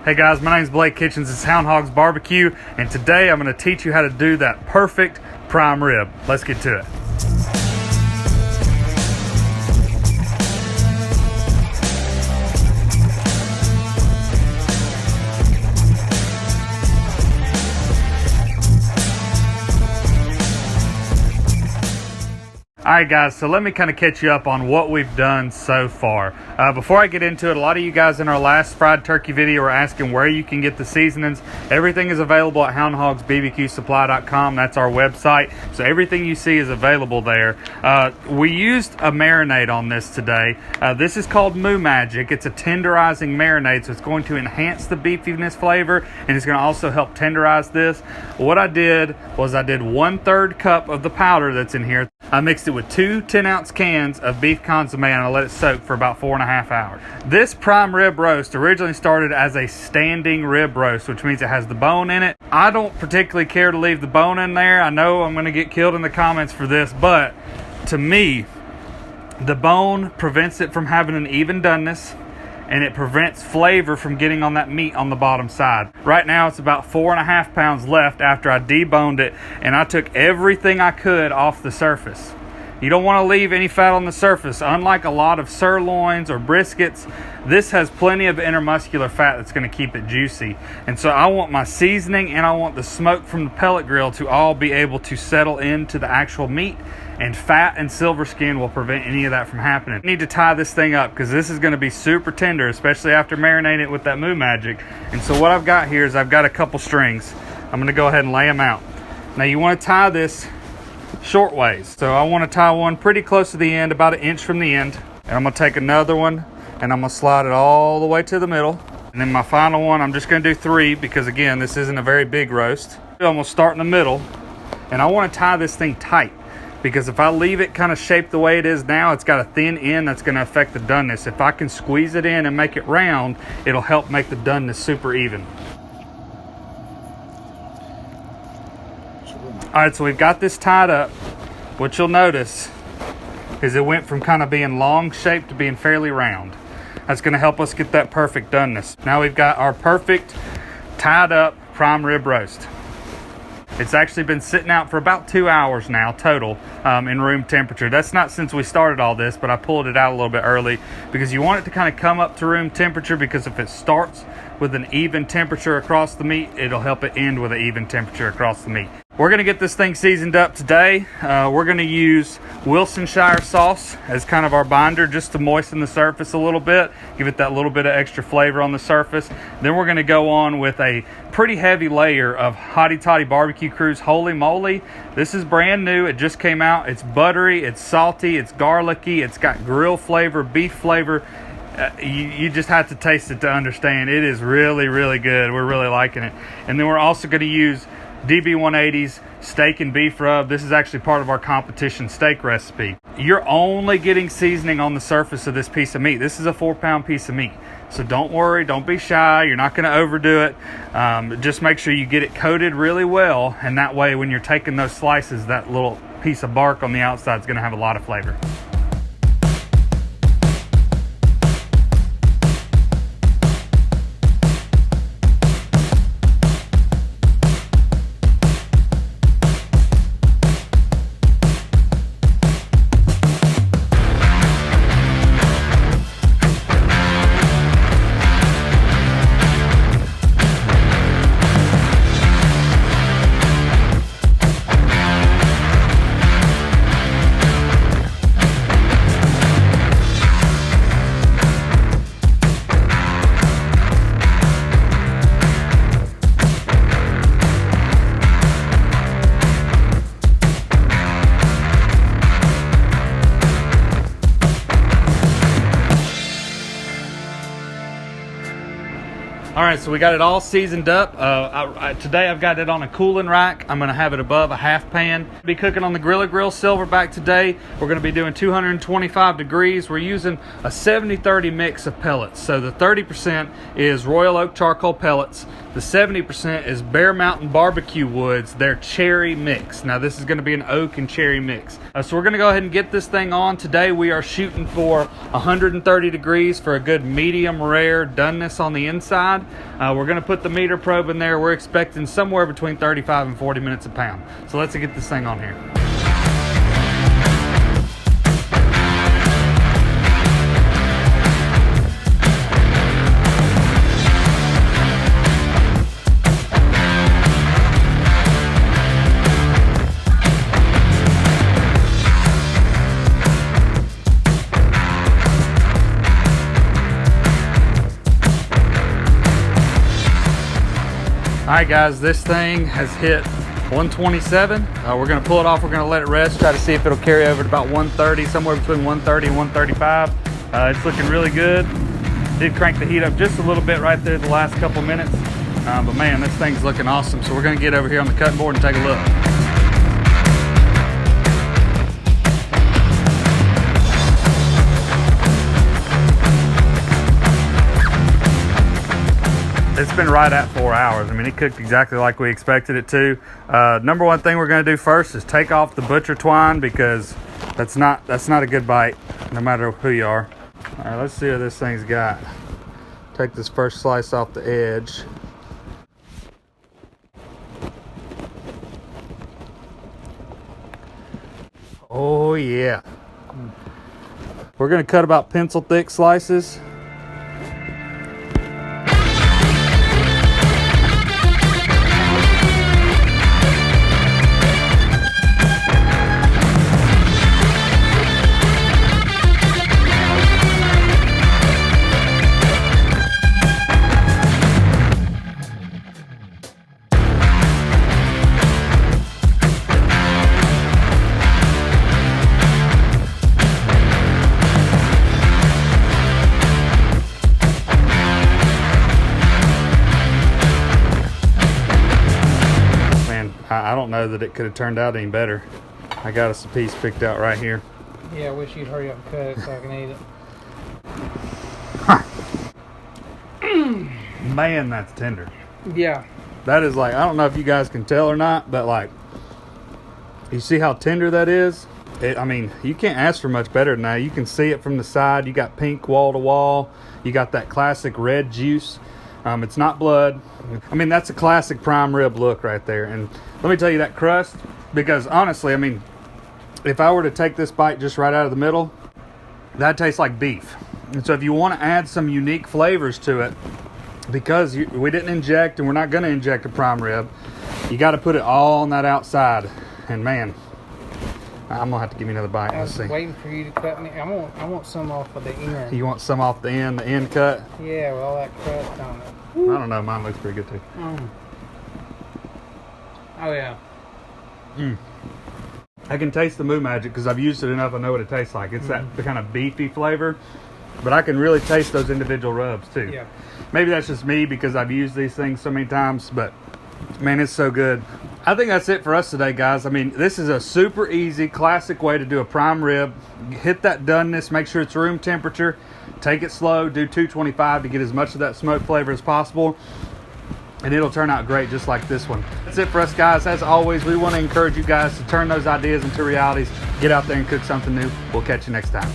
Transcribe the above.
Hey guys, my name's Blake Kitchens. It's Hound Hogs Barbecue, and today I'm going to teach you how to do that perfect prime rib. Let's get to it. Alright guys, so let me kind of catch you up on what we've done so far. Before I get into it, a lot of you guys in our last fried turkey video were asking where you can get the seasonings. Everything is available at houndhogsbbqsupply.com. That's our website. So everything you see is available there. We used a marinade on this today. This is called Moo Magic. It's a tenderizing marinade, so it's going to enhance the beefiness flavor, and it's going to also help tenderize this. What I did was I did 1/3 cup of the powder that's in here. I mixed it with 2 10-ounce cans of beef consomme, and I let it soak for about 4.5 hours. This prime rib roast originally started as a standing rib roast, which means it has the bone in it. I don't particularly care to leave the bone in there. I know I'm going to get killed in the comments for this, but to me, the bone prevents it from having an even doneness, and it prevents flavor from getting on that meat on the bottom side. Right now it's about 4.5 pounds left after I deboned it, and I took everything I could off the surface. You don't want to leave any fat on the surface. Unlike a lot of sirloins or briskets, this has plenty of intermuscular fat that's going to keep it juicy. And so I want my seasoning and I want the smoke from the pellet grill to all be able to settle into the actual meat, and fat and silver skin will prevent any of that from happening. I need to tie this thing up because this is going to be super tender, especially after marinating it with that Moo Magic. And so what I've got here is I've got a couple strings. I'm going to go ahead and lay them out. Now you want to tie this short ways. So I want to tie one pretty close to the end, about 1 inch from the end. And I'm going to take another one and I'm going to slide it all the way to the middle. And then my final one, I'm just going to do 3 because again, this isn't a very big roast. I'm going to start in the middle, and I want to tie this thing tight, because if I leave it kind of shaped the way it is now, it's got a thin end that's going to affect the doneness. If I can squeeze it in and make it round, it'll help make the doneness super even. Alright, so we've got this tied up. What you'll notice is it went from kind of being long shaped to being fairly round. That's going to help us get that perfect doneness. Now we've got our perfect tied up prime rib roast. It's actually been sitting out for about 2 hours now total in room temperature. That's not since we started all this, but I pulled it out a little bit early because you want it to kind of come up to room temperature, because if it starts with an even temperature across the meat, it'll help it end with an even temperature across the meat. We're going to get this thing seasoned up today. We're going to use Wilsonshire sauce as kind of our binder, just to moisten the surface a little bit, give it that little bit of extra flavor on the surface. Then we're going to go on with a pretty heavy layer of Hotty Totty Barbecue Crew's Holey Moley. This is brand new. It just came out. It's buttery, it's salty, it's garlicky, it's got grill flavor, beef flavor. You just have to taste it to understand. It is really, really good. We're really liking it. And then we're also going to use DB180's steak and beef rub. This is actually part of our competition steak recipe. You're only getting seasoning on the surface of this piece of meat. This is a 4-pound piece of meat. So don't worry, don't be shy. You're not going to overdo it. Just make sure you get it coated really well. And that way, when you're taking those slices, that little piece of bark on the outside is going to have a lot of flavor. All right, so we got it all seasoned up. Today I've got it on a cooling rack. I'm gonna have it above a half pan. Be cooking on the Grilla Grill Silverback today. We're gonna be doing 225 degrees. We're using a 70-30 mix of pellets. So the 30% is Royal Oak charcoal pellets. The 70% is Bear Mountain Barbecue Woods, their cherry mix. Now this is going to be an oak and cherry mix. So we're going to go ahead and get this thing on. Today we are shooting for 130 degrees for a good medium rare doneness on the inside. We're going to put the meter probe in there. We're expecting somewhere between 35 and 40 minutes a pound. So let's get this thing on here. Alright guys, this thing has hit 127. We're going to pull it off, we're going to let it rest, try to see if it'll carry over to about 130, somewhere between 130 and 135. It's looking really good. Did crank the heat up just a little bit right there the last couple minutes. But man, this thing's looking awesome. So we're going to get over here on the cutting board and take a look. It's been right at 4 hours. I mean, it cooked exactly like we expected it to. Number one thing we're going to do first is take off the butcher twine, because that's not a good bite, no matter who you are. All right, let's see what this thing's got. Take this first slice off the edge. Oh yeah. We're going to cut about pencil thick slices. I don't know that it could have turned out any better. I got us a piece picked out right here. Yeah, I wish you'd hurry up and cut it so I can eat it. Man, that's tender. Yeah. That is like, I don't know if you guys can tell or not, but like, you see how tender that is? I mean, you can't ask for much better than that. You can see it from the side. You got pink wall to wall. You got that classic red juice. It's not blood. I mean, that's a classic prime rib look right there. And let me tell you, that crust, because honestly, I mean, if I were to take this bite just right out of the middle, that tastes like beef. And so if you want to add some unique flavors to it, because we didn't inject and we're not going to inject a prime rib, you got to put it all on that outside. And man, I'm gonna have to give me another bite. I was Let's see. waiting for you to cut me. I want some off of the end. You want some off the end cut? Yeah, with all that crust on it. I don't know. Mine looks pretty good too. Oh yeah. I can taste the Moo Magic because I've used it enough. I know what it tastes like. It's that the kind of beefy flavor, but I can really taste those individual rubs too. Yeah. Maybe that's just me because I've used these things so many times, but man, it's so good. I think that's it for us today, guys. I mean, this is a super easy, classic way to do a prime rib. Hit that doneness, make sure it's room temperature. Take it slow, do 225 to get as much of that smoke flavor as possible. And it'll turn out great just like this one. That's it for us, guys. As always, we want to encourage you guys to turn those ideas into realities. Get out there and cook something new. We'll catch you next time.